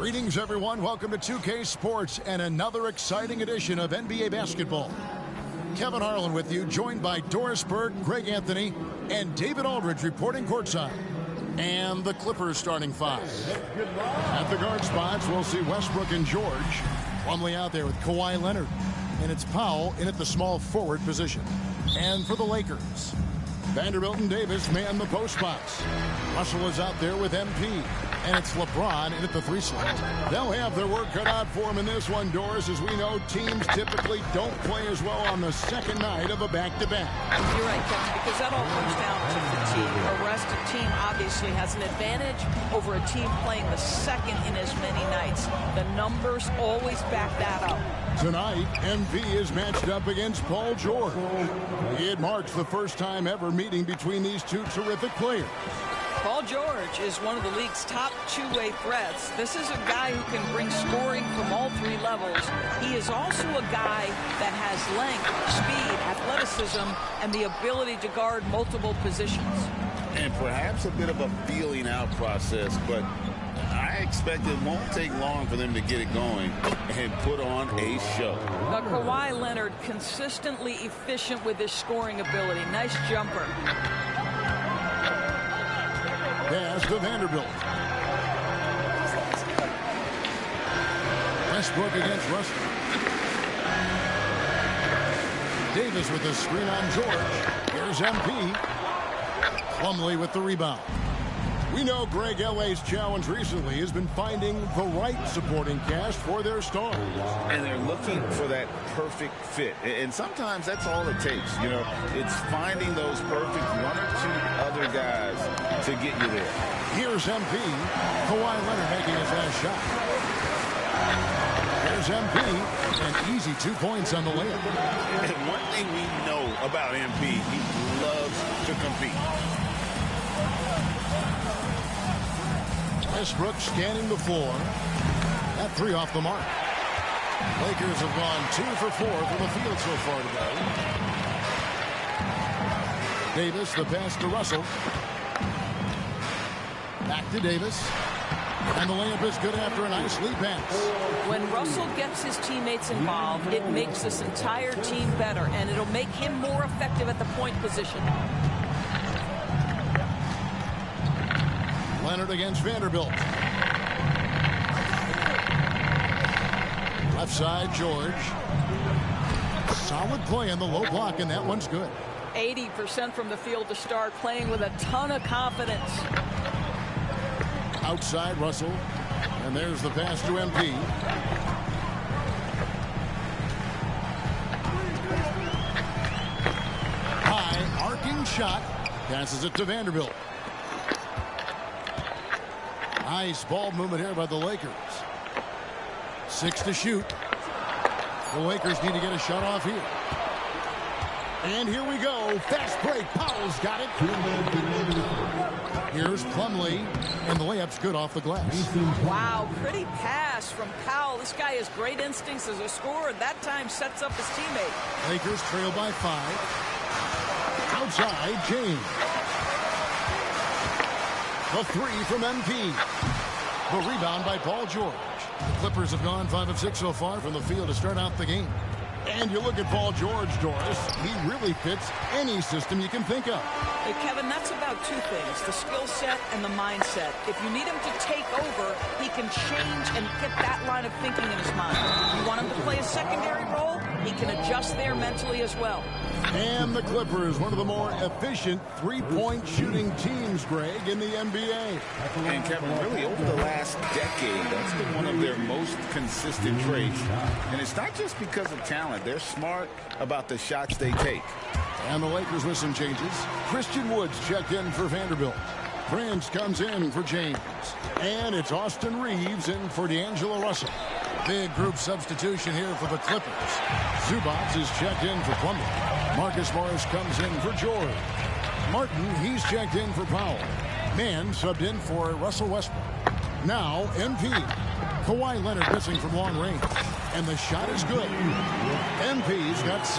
Greetings, everyone. Welcome to 2K Sports and another exciting edition of NBA basketball. Kevin Harlan with you, joined by Doris Burke, Greg Anthony, and David Aldridge reporting courtside. And the Clippers starting five. At the guard spots, we'll see Westbrook and George. Plumlee out there with Kawhi Leonard. And it's Powell in at the small forward position. And for the Lakers, Vanderbilt and Davis man the post spots. Russell is out there with MP. And it's LeBron in at the 3 slot. They'll have their work cut out for them in this one, Doris. As we know, teams typically don't play as well on the second night of a back-to-back. You're right, Kevin, because that all comes down to fatigue. A rested team obviously has an advantage over a team playing the second in as many nights. The numbers always back that up. Tonight, MP is matched up against Paul George. It marks the first time ever meeting between these two terrific players. Paul George is one of the league's top two-way threats. This is a guy who can bring scoring from all 3 levels. He is also a guy that has length, speed, athleticism, and the ability to guard multiple positions. And perhaps a bit of a feeling out process, but I expect it won't take long for them to get it going and put on a show. Kawhi Leonard consistently efficient with his scoring ability. Nice jumper. Pass to Vanderbilt. Westbrook against Russell. Davis with the screen on George. Here's MP. Plumlee with the rebound. We know Greg L.A.'s challenge recently has been finding the right supporting cast for their stars. And they're looking for that perfect fit. And sometimes that's all it takes. You know, it's finding those perfect 1 or 2 other guys to get you there. Here's MP. Kawhi Leonard making his last shot. Here's MP. An easy 2 points on the layup. And one thing we know about MP, he loves to compete. Westbrook scanning the floor. That 3 off the mark. Lakers have gone 2 for 4 from the field so far today. Davis, the pass to Russell. Back to Davis. And the layup is good after a nice lead pass. When Russell gets his teammates involved, it makes this entire team better, and it'll make him more effective at the point position. Leonard against Vanderbilt. Left side, George. Solid play in the low block, and that one's good. 80% from the field to start, playing with a ton of confidence. Outside, Russell. And there's the pass to MP. High, arcing shot. Passes it to Vanderbilt. Nice ball movement here by the Lakers. 6 to shoot. The Lakers need to get a shot off here. And here we go. Fast break. Powell's got it. Here's Plumlee. And the layup's good off the glass. Wow, pretty pass from Powell. This guy has great instincts as a scorer. That time sets up his teammate. Lakers trail by 5. Outside, James. The 3 from MP. The rebound by Paul George. The Clippers have gone 5 of 6 so far from the field to start out the game. And you look at Paul George, Doris, he really fits any system you can think of. Hey, Kevin, that's about 2 things, the skill set and the mindset. If you need him to take over, he can change and get that line of thinking in his mind. You want him to play a secondary role, he can adjust there mentally as well. And the Clippers, one of the more efficient 3-point shooting teams, Greg, in the NBA. And Kevin, really over the last decade, that's been one of their most consistent traits. And it's not just because of talent. They're smart about the shots they take. And the Lakers with some changes. Christian Woods checked in for Vanderbilt. Prince comes in for James. And it's Austin Reeves in for D'Angelo Russell. Big group substitution here for the Clippers. Zubac is checked in for Plumlee. Marcus Morris comes in for George. Martin, he's checked in for Powell. Mann subbed in for Russell Westbrook. Now, MP. Kawhi Leonard missing from long range. And the shot is good. MP's got 6.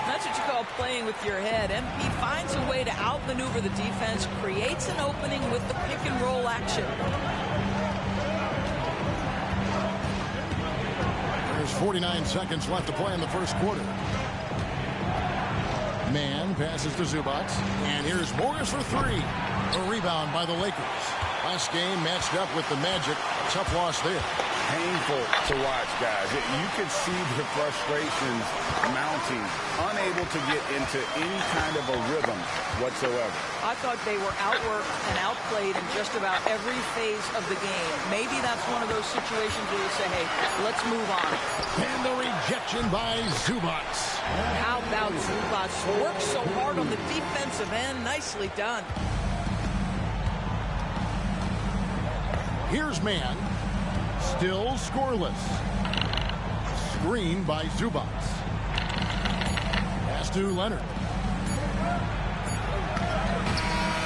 That's what you call playing with your head. MP finds a way to outmaneuver the defense, creates an opening with the pick and roll action. 49 seconds left to play in the first quarter. Man passes to Zubac. And here's Morris for three. A rebound by the Lakers. Last game matched up with the Magic. Tough loss there. Painful to watch, guys. You can see the frustrations mounting, unable to get into any kind of a rhythm whatsoever. I thought they were outworked and outplayed in just about every phase of the game. Maybe that's one of those situations where you say, hey, let's move on. And the rejection by Zubac. How about Zubac? Worked so hard on the defensive end. Nicely done. Here's Man. Still scoreless. Screen by Zubac. Pass to Leonard.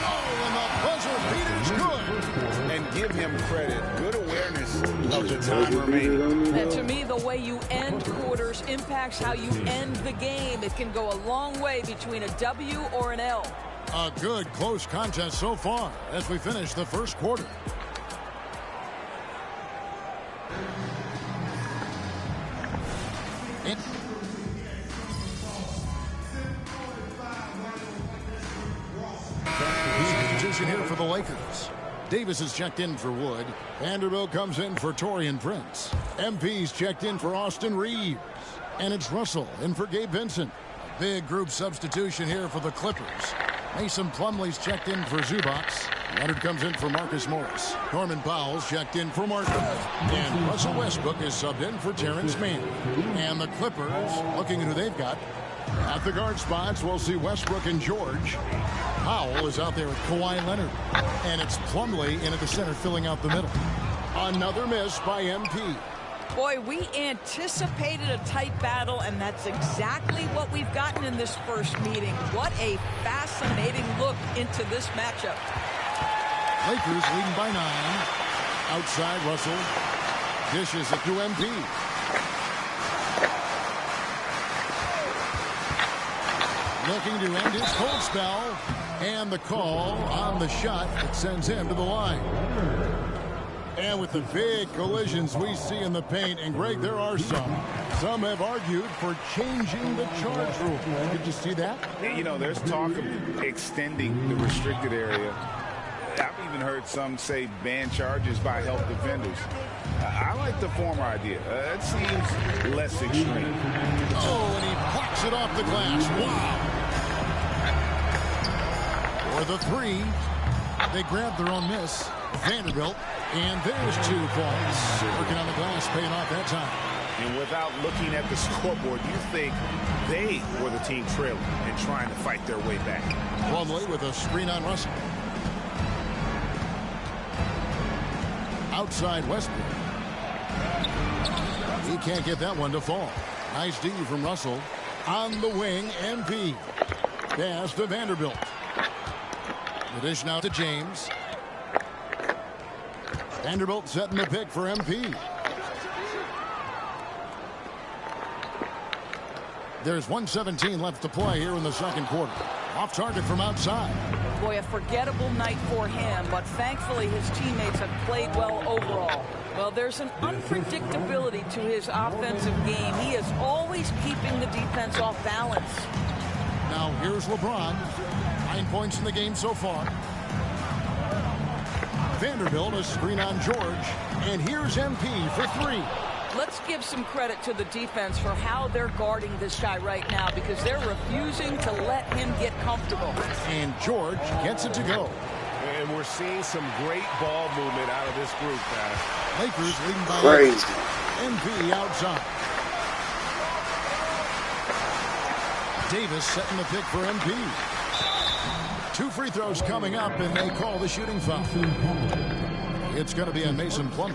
Oh, and the buzzer beater's good. And give him credit. Good awareness of the time remaining. And to me, the way you end quarters impacts how you end the game. It can go a long way between a W or an L. A good close contest so far as we finish the first quarter. Substitution here for the Lakers. Davis is checked in for Wood. Vanderbilt comes in for Taurean Prince. MP's checked in for Austin Reeves. And it's Russell in for Gabe Vincent. A big group substitution here for the Clippers. Mason Plumlee's checked in for Zubac. Leonard comes in for Marcus Morris. Norman Powell's checked in for Martin. And Russell Westbrook is subbed in for Terrence Mann. And the Clippers, looking at who they've got. At the guard spots, we'll see Westbrook and George. Powell is out there with Kawhi Leonard. And it's Plumlee in at the center, filling out the middle. Another miss by MP. Boy, we anticipated a tight battle, and that's exactly what we've gotten in this first meeting. What a fascinating look into this matchup. Lakers leading by 9. Outside, Russell dishes it to MP. Looking to end his cold spell. And the call on the shot that sends him to the line. And with the big collisions we see in the paint, and Greg, there are some. Some have argued for changing the charge rule. Did you see that? You know, there's talk of extending the restricted area. I've even heard some say ban charges by help defenders. I like the former idea. It seems less extreme. Oh, and he blocks it off the glass. Wow. For the three, they grab their own miss. Vanderbilt, and there's 2 points. Working on the glass, paying off that time. And without looking at the scoreboard, you think they were the team trailing and trying to fight their way back. Plumlee with a screen on Russell. Outside Westbrook. He can't get that one to fall. Nice D from Russell. On the wing, MP. Pass to Vanderbilt. The dish now to James. Vanderbilt setting the pick for MP. There's 1:17 left to play here in the second quarter. Off target from outside. Boy, a forgettable night for him, but thankfully his teammates have played well overall. Well, there's an unpredictability to his offensive game. He is always keeping the defense off balance. Now here's LeBron. 9 points in the game so far. Vanderbilt, a screen on George. And here's MP for 3. Let's give some credit to the defense for how they're guarding this guy right now, because they're refusing to let him get comfortable. And George gets it to go. And we're seeing some great ball movement out of this group, guys. Lakers leading by 8. MP outside. Davis setting the pick for MP. 2 free throws coming up, and they call the shooting foul. It's going to be on Mason Plumlee.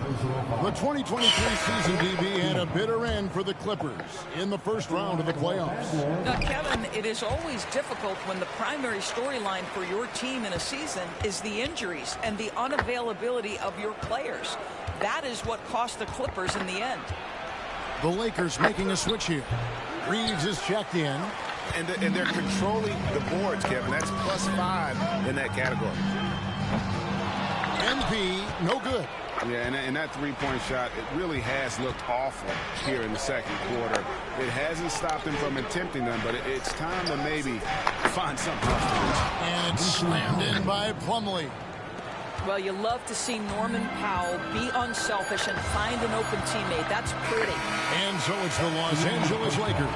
The 2023 season, DB, had a bitter end for the Clippers in the first round of the playoffs. Now, Kevin, it is always difficult when the primary storyline for your team in a season is the injuries and the unavailability of your players. That is what cost the Clippers in the end. The Lakers making a switch here. Reeves is checked in. And they're controlling the boards, Kevin. That's +5 in that category. MP, no good. Yeah, and that three-point shot, it really has looked awful here in the second quarter. It hasn't stopped him from attempting them, but it's time to maybe find something else to do. And it's slammed in by Plumlee. Well, you love to see Norman Powell be unselfish and find an open teammate. That's pretty. And so it's the Los Angeles Lakers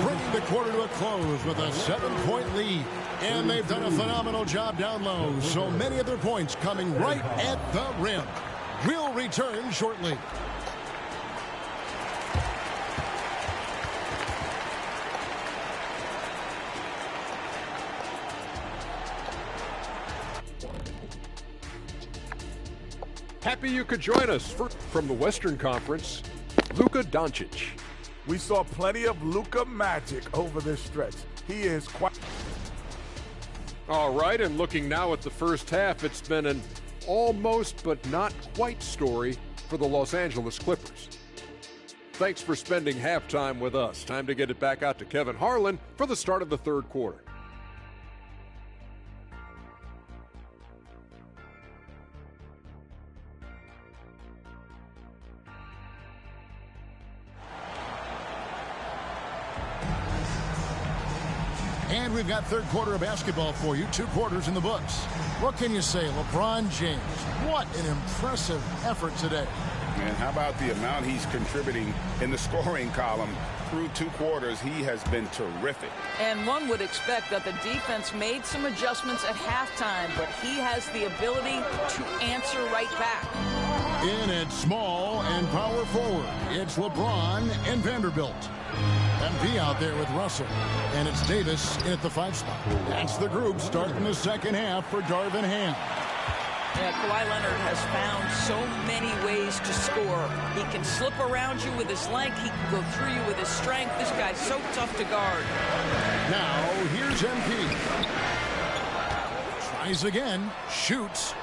bringing the quarter to a close with a 7-point lead. And they've done a phenomenal job down low. So many of their points coming right at the rim. We'll return shortly. Happy you could join us from the Western Conference, Luka Doncic. We saw plenty of Luka magic over this stretch. He is quite... All right, and looking now at the first half, it's been an almost but not quite story for the Los Angeles Clippers. Thanks for spending halftime with us. Time to get it back out to Kevin Harlan for the start of the third quarter. And we've got third quarter of basketball for you. 2 quarters in the books. What can you say? LeBron James, what an impressive effort today. And how about the amount he's contributing in the scoring column? Through 2 quarters, he has been terrific. And one would expect that the defense made some adjustments at halftime, but he has the ability to answer right back. In at small and power forward, it's LeBron and Vanderbilt. MP out there with Russell. And it's Davis in at the 5 spot. That's the group starting the second half for Darvin Ham. Yeah, Kawhi Leonard has found so many ways to score. He can slip around you with his length. He can go through you with his strength. This guy's so tough to guard. Now, here's MP. Tries again. Shoots.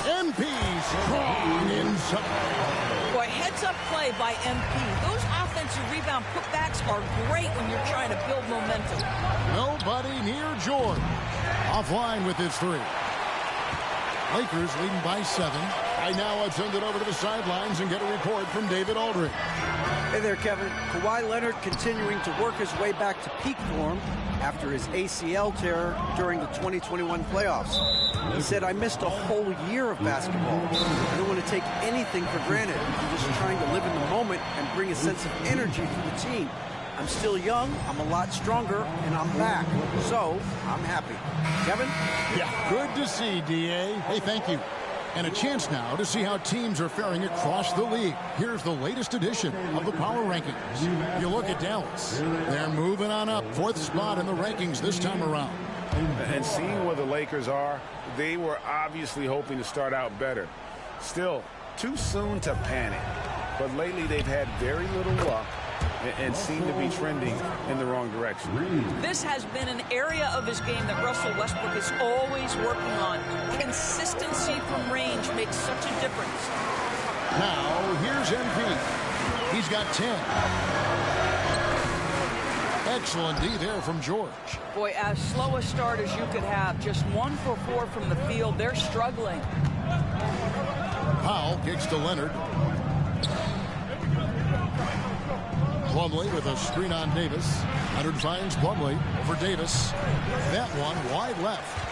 MP strong inside. Boy, heads-up play by MP. Those offensive rebound putbacks are great when you're trying to build momentum. Nobody near George. Offline with his 3. Lakers leading by 7. Right now, I'll send it over to the sidelines and get a report from David Aldridge. Hey there, Kevin. Kawhi Leonard continuing to work his way back to peak form after his ACL tear during the 2021 playoffs. He said, I missed a whole year of basketball. I don't want to take anything for granted. I'm just trying to live in the moment and bring a sense of energy to the team. I'm still young, I'm a lot stronger, and I'm back. So, I'm happy. Kevin? Yeah, good to see, D.A. Hey, thank you. And a chance now to see how teams are faring across the league. Here's the latest edition of the Power Rankings. You look at Dallas. They're moving on up. 4th spot in the rankings this time around. And seeing where the Lakers are, they were obviously hoping to start out better. Still, too soon to panic. But lately they've had very little luck and seem to be trending in the wrong direction. This has been an area of his game that Russell Westbrook is always working on. Consistency from range makes such a difference. Now, here's MP. He's got 10. Excellent D there from George. Boy, as slow a start as you could have. Just 1 for 4 from the field. They're struggling. Powell kicks to Leonard. Plumlee with a screen on Davis. Leonard finds Plumlee over Davis. That one wide left.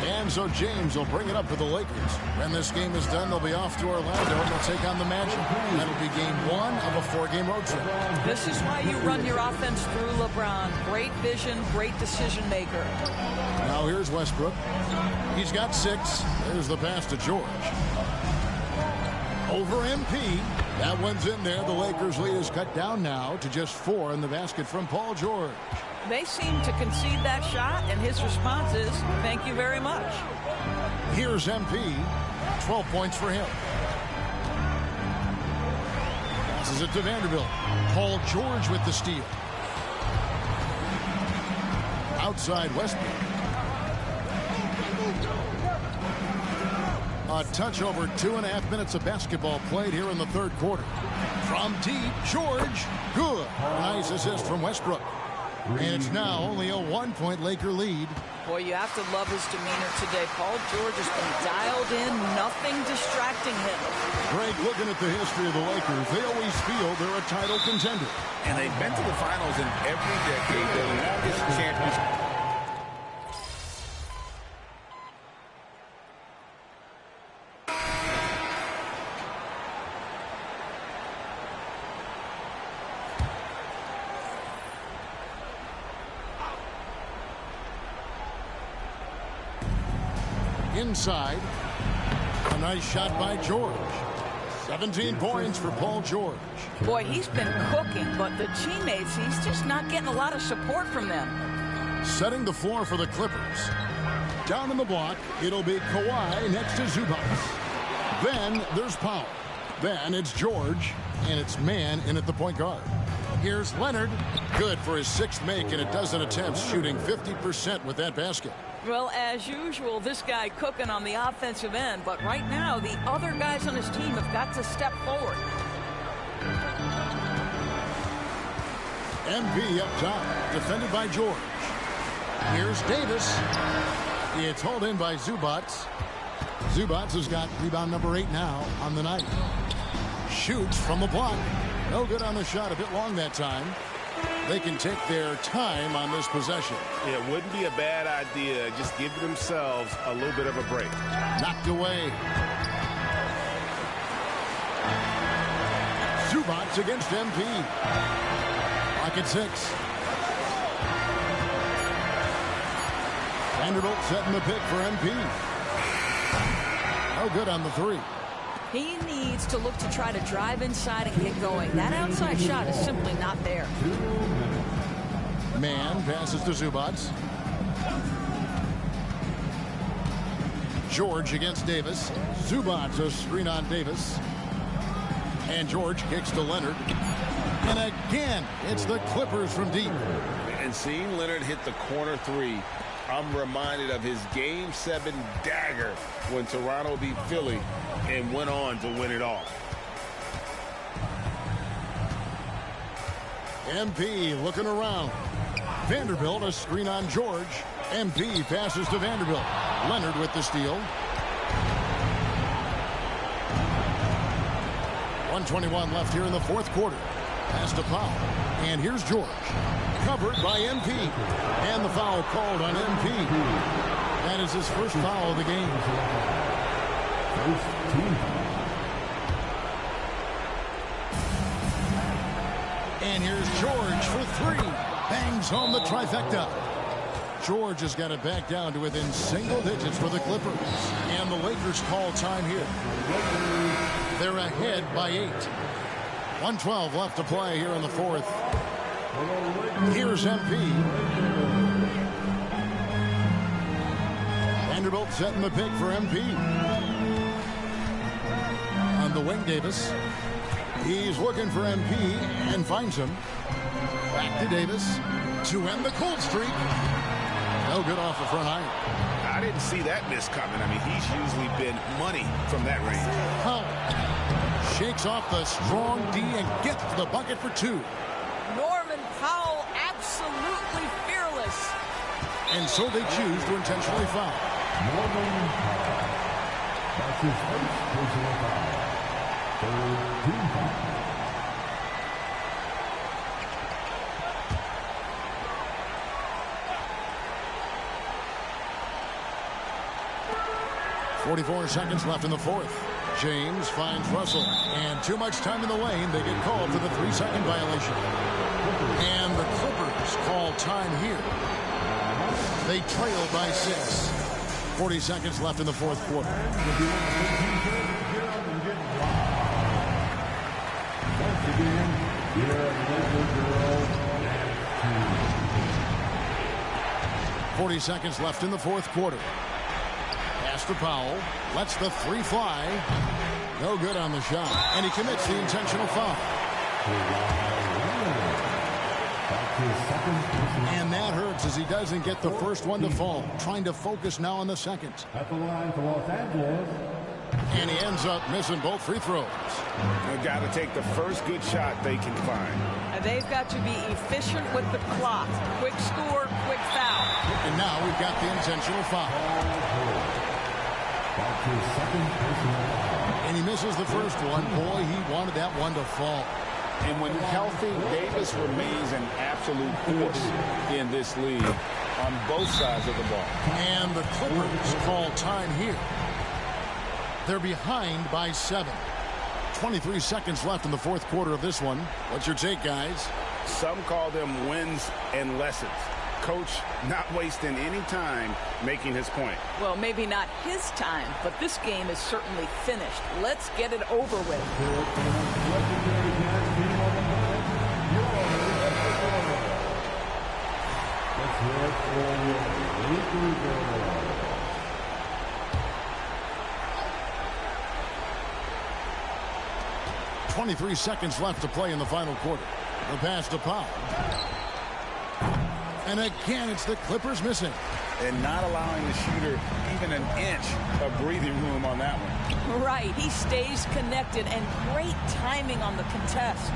And so James will bring it up for the Lakers. When this game is done, they'll be off to Orlando and they'll take on the Magic. That'll be game 1 of a 4-game road trip. This is why you run your offense through LeBron. Great vision, great decision maker. Now here's Westbrook. He's got 6. There's the pass to George. Over MP. That one's in there. The Lakers' lead is cut down now to just 4 in the basket from Paul George. They seem to concede that shot, and his response is, thank you very much. Here's MP. 12 points for him. Passes it to Vanderbilt. Paul George with the steal. Outside Westbrook. A touch over 2.5 minutes of basketball played here in the third quarter. From deep, George. Good. Nice assist from Westbrook. And it's now only a 1-point Laker lead Boy, you have to love his demeanor today. Paul George has been dialed in, nothing distracting him. Greg, looking at the history of the Lakers, they always feel they're a title contender. And they've been to the finals in every decade, their longest championship. Inside, a nice shot by George. 17 points for Paul George. Boy, he's been cooking, but the teammates, he's just not getting a lot of support from them. Setting the floor for the Clippers. Down in the block, it'll be Kawhi next to Zubac. Then there's Powell. Then it's George, and it's man in at the point guard. Here's Leonard. Good for his 6th make in a dozen attempts, shooting 50% with that basket. Well, as usual, this guy cooking on the offensive end, but right now the other guys on his team have got to step forward. MP up top, defended by George. Here's Davis. It's hauled in by Zubac. Zubac has got rebound number 8 now on the night. Shoots from the block. No good on the shot, a bit long that time. They can take their time on this possession. It wouldn't be a bad idea. Just give themselves a little bit of a break. Knocked away. Zubac against MP. Lock at 6. Vanderbilt setting the pick for MP. No good on the 3. He needs to look to try to drive inside and get going. That outside shot is simply not there. Man passes to Zubac. George against Davis. Zubac a screen on Davis. And George kicks to Leonard. And again, it's the Clippers from deep. And seeing Leonard hit the corner 3, I'm reminded of his Game 7 dagger when Toronto beat Philly and went on to win it all. MP looking around. Vanderbilt a screen on George. MP passes to Vanderbilt. Leonard with the steal. 1:21 left here in the 4th quarter. Pass to Powell. And here's George. Covered by MP. And the foul called on MP. That is his first foul of the game. And here's George for 3. Bangs home the trifecta. George has got it back down to within single digits for the Clippers. And the Lakers call time here. They're ahead by 8. 1:12 left to play here in the 4th. Here's MP. Vanderbilt setting the pick for MP. On the wing, Davis. He's looking for MP and finds him. Back to Davis to end the cold streak. No good off the front eye. I didn't see that miss coming. I mean, he's usually been money from that range. Powell shakes off the strong D and gets to the bucket for 2. Norman Powell absolutely fearless. And so they choose to intentionally foul. Norman Powell. That's his first personal foul. Third team foul. .44 seconds left in the 4th. James finds Russell. And too much time in the lane. They get called for the 3-second violation. And the Clippers call time here. They trail by 6. 40 seconds left in the 4th quarter. Once again, here at Laker Girl. 40 seconds left in the 4th quarter. Pass to Powell. Lets the 3 fly. No good on the shot. And he commits the intentional foul. And that hurts as he doesn't get the first one to fall. Trying to focus now on the second. At the line for Los Angeles. And he ends up missing both free throws. They've got to take the first good shot they can find. And they've got to be efficient with the clock. Quick score, quick foul. And now we've got the intentional foul. That's his second personal foul. And he misses the first one. Boy, he wanted that one to fall. And when healthy, Davis remains an absolute force in this league on both sides of the ball. And the Clippers call time here. They're behind by 7. 23 seconds left in the fourth quarter of this one. What's your take, guys? Some call them wins and lessons. Coach not wasting any time making his point. Well, maybe not his time, but this game is certainly finished. Let's get it over with. 23 seconds left to play in the final quarter. The pass to Powell. And again, it's the Clippers missing. And not allowing the shooter even an inch of breathing room on that one. Right, he stays connected, and great timing on the contest.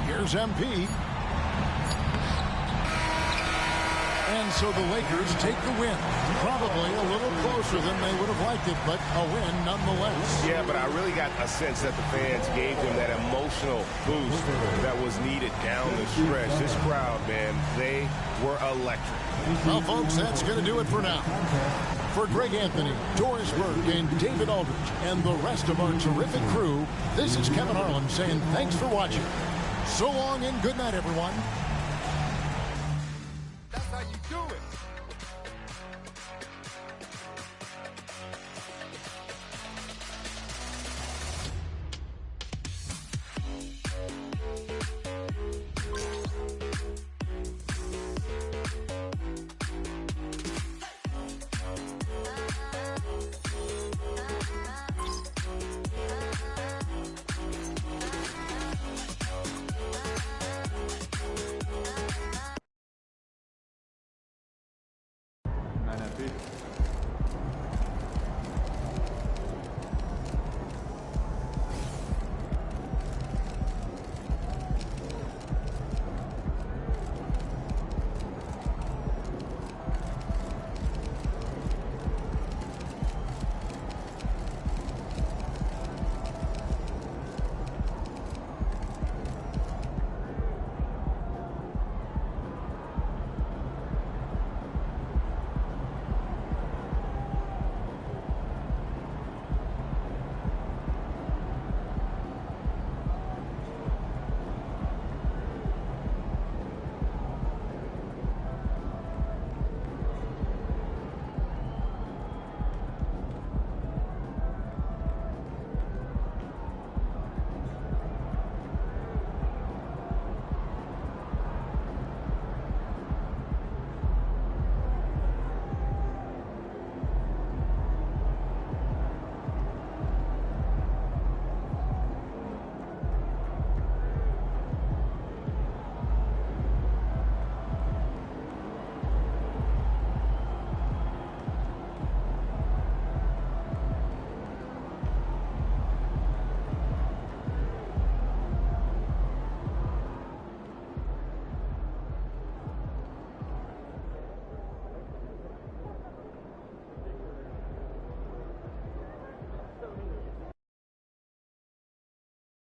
Here's MP. And so the Lakers take the win. Probably a little closer than they would have liked it, but a win nonetheless. Yeah, but I really got a sense that the fans gave them that emotional boost that was needed down the stretch. This crowd, man, they were electric. Well, folks, that's going to do it for now. For Greg Anthony, Doris Burke, and David Aldridge, and the rest of our terrific crew, this is Kevin Harlan saying thanks for watching. So long and good night, everyone. That's how you do it. Nein, natürlich.